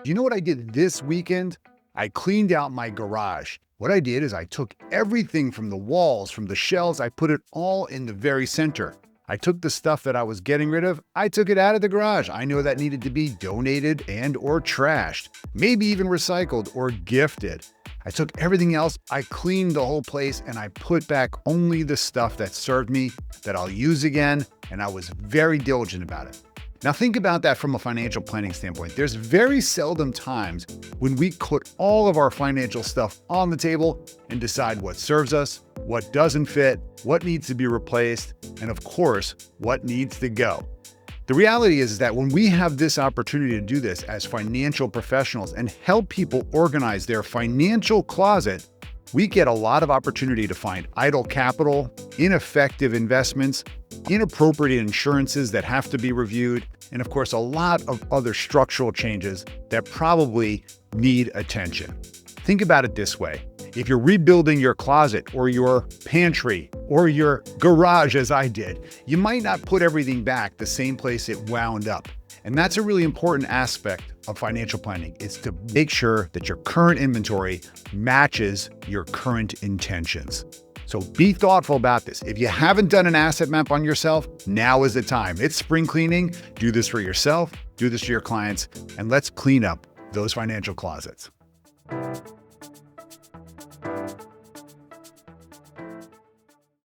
You know what I did this weekend? I cleaned out my garage. What I did is I took everything from the walls, from the shelves, I put it all in the very center. I took the stuff that I was getting rid of, I took it out of the garage. I know that needed to be donated and or trashed, maybe even recycled or gifted. I took everything else, I cleaned the whole place, and I put back only the stuff that served me, that I'll use again, and I was very diligent about it. Now think about that from a financial planning standpoint. There's very seldom times when we put all of our financial stuff on the table and decide what serves us, what doesn't fit, what needs to be replaced, and of course, what needs to go. The reality is that when we have this opportunity to do this as financial professionals and help people organize their financial closet, we get a lot of opportunity to find idle capital, ineffective investments, inappropriate insurances that have to be reviewed, and of course, a lot of other structural changes that probably need attention. Think about it this way. If you're rebuilding your closet or your pantry or your garage as I did, you might not put everything back the same place it wound up. And that's a really important aspect of financial planning, is to make sure that your current inventory matches your current intentions. So be thoughtful about this. If you haven't done an asset map on yourself, now is the time. It's spring cleaning. Do this for yourself, do this for your clients, and let's clean up those financial closets.